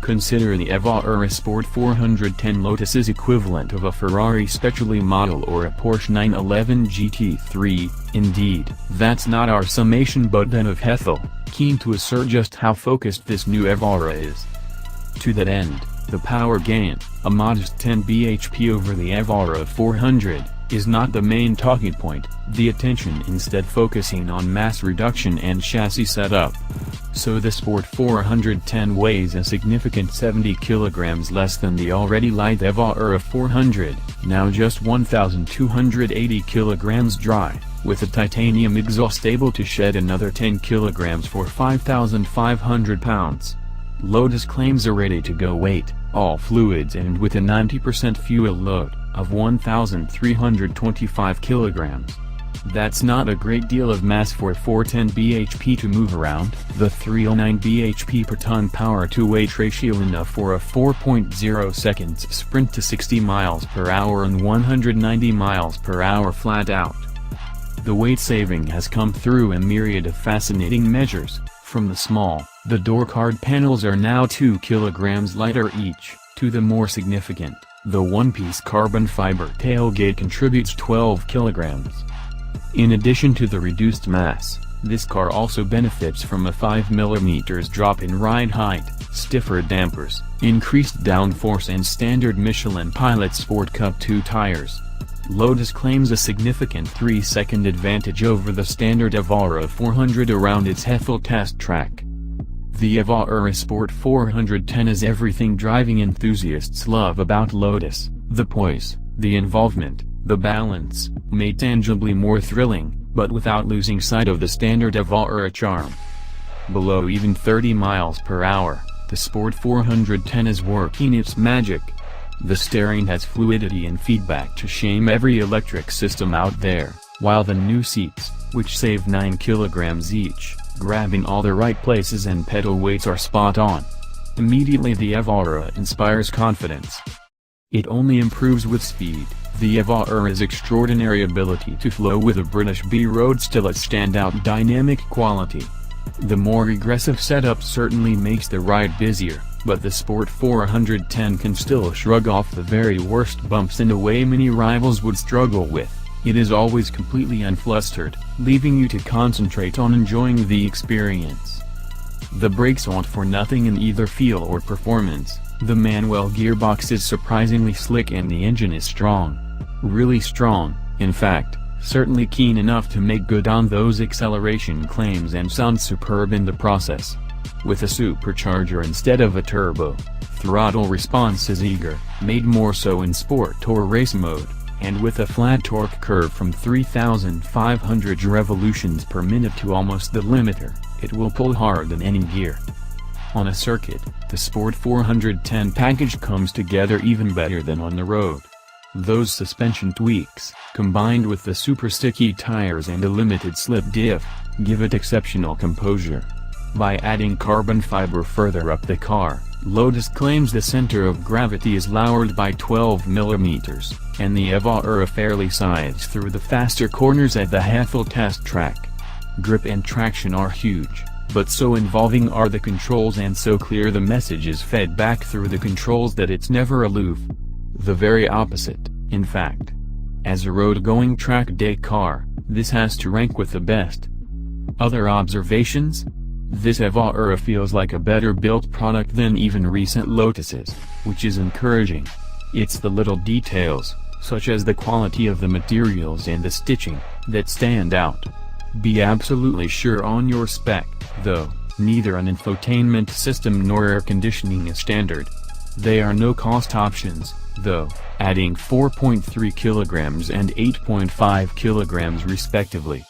Consider the Evora Sport 410 Lotus's equivalent of a Ferrari Speciale model or a Porsche 911 GT3, indeed. That's not our summation but that of Hethel, keen to assert just how focused this new Evora is. To that end, the power gain, a modest 10 bhp over the Evora 400, is not the main talking point, the attention instead focusing on mass reduction and chassis setup. So the Sport 410 weighs a significant 70 kg less than the already light Evora 400, now just 1,280 kg dry, with a titanium exhaust able to shed another 10 kg for 5,500 pounds. Lotus claims a ready-to-go weight, all fluids and with a 90% fuel load, of 1,325 kg. That's not a great deal of mass for 410 bhp to move around, the 309 bhp per ton power-to-weight ratio enough for a 4.0 seconds sprint to 60 miles per hour and 190 miles per hour flat out. The weight saving has come through a myriad of fascinating measures, from the small, the door card panels are now 2 kg lighter each, to the more significant, the one-piece carbon fiber tailgate contributes 12 kg. In addition to the reduced mass, this car also benefits from a 5 mm drop in ride height, stiffer dampers, increased downforce and standard Michelin Pilot Sport Cup 2 tires. Lotus claims a significant 3-second advantage over the standard Evora 400 around its Hethel test track. The Evora Sport 410 is everything driving enthusiasts love about Lotus: the poise, the involvement, the balance, made tangibly more thrilling, but without losing sight of the standard Evora charm. Below even 30 miles per hour, the Sport 410 is working its magic. The steering has fluidity and feedback to shame every electric system out there, while the new seats, which save 9 kg each, grab in all the right places and pedal weights are spot on. Immediately the Evora inspires confidence. It only improves with speed. The Evora's extraordinary ability to flow with a British B-road still a standout dynamic quality. The more aggressive setup certainly makes the ride busier, but the Sport 410 can still shrug off the very worst bumps in a way many rivals would struggle with. It is always completely unflustered, leaving you to concentrate on enjoying the experience. The brakes want for nothing in either feel or performance. The manual gearbox is surprisingly slick and the engine is strong. Really strong, in fact, certainly keen enough to make good on those acceleration claims and sound superb in the process. With a supercharger instead of a turbo, throttle response is eager, made more so in sport or race mode, and with a flat torque curve from 3,500 revolutions per minute to almost the limiter, it will pull hard in any gear. On a circuit, the Sport 410 package comes together even better than on the road. Those suspension tweaks, combined with the super sticky tires and a limited slip diff, give it exceptional composure. By adding carbon fiber further up the car, Lotus claims the center of gravity is lowered by 12 mm, and the Evora fairly slides through the faster corners at the Hethel test track. Grip and traction are huge, but so involving are the controls and so clear the message is fed back through the controls that it's never aloof. The very opposite, in fact. As a road-going track day car, this has to rank with the best. Other observations? This Evora feels like a better built product than even recent Lotuses, which is encouraging. It's the little details, such as the quality of the materials and the stitching, that stand out. Be absolutely sure on your spec, though, neither an infotainment system nor air conditioning is standard. They are no-cost options, though, adding 4.3 kg and 8.5 kg respectively.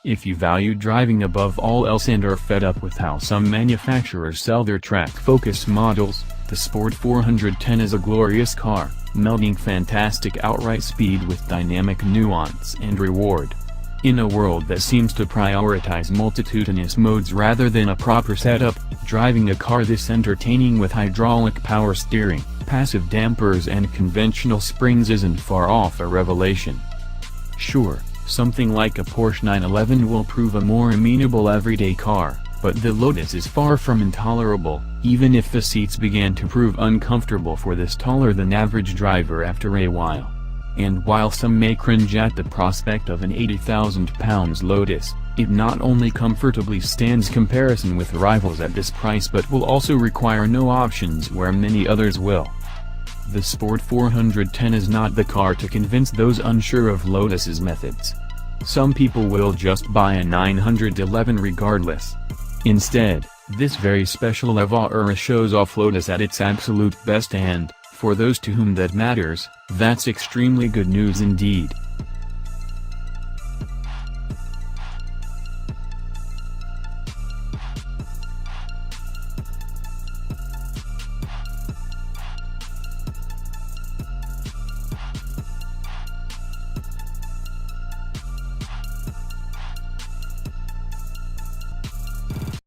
If you value driving above all else and are fed up with how some manufacturers sell their track-focused models, the Sport 410 is a glorious car, melding fantastic outright speed with dynamic nuance and reward. In a world that seems to prioritize multitudinous modes rather than a proper setup, driving a car this entertaining with hydraulic power steering, passive dampers and conventional springs isn't far off a revelation. Sure, something like a Porsche 911 will prove a more amenable everyday car, but the Lotus is far from intolerable, even if the seats began to prove uncomfortable for this taller-than-average driver after a while. And while some may cringe at the prospect of an £80,000 Lotus, it not only comfortably stands comparison with rivals at this price but will also require no options where many others will. The Sport 410 is not the car to convince those unsure of Lotus's methods. Some people will just buy a 911 regardless. Instead, this very special Evora shows off Lotus at its absolute best, and, for those to whom that matters, that's extremely good news indeed.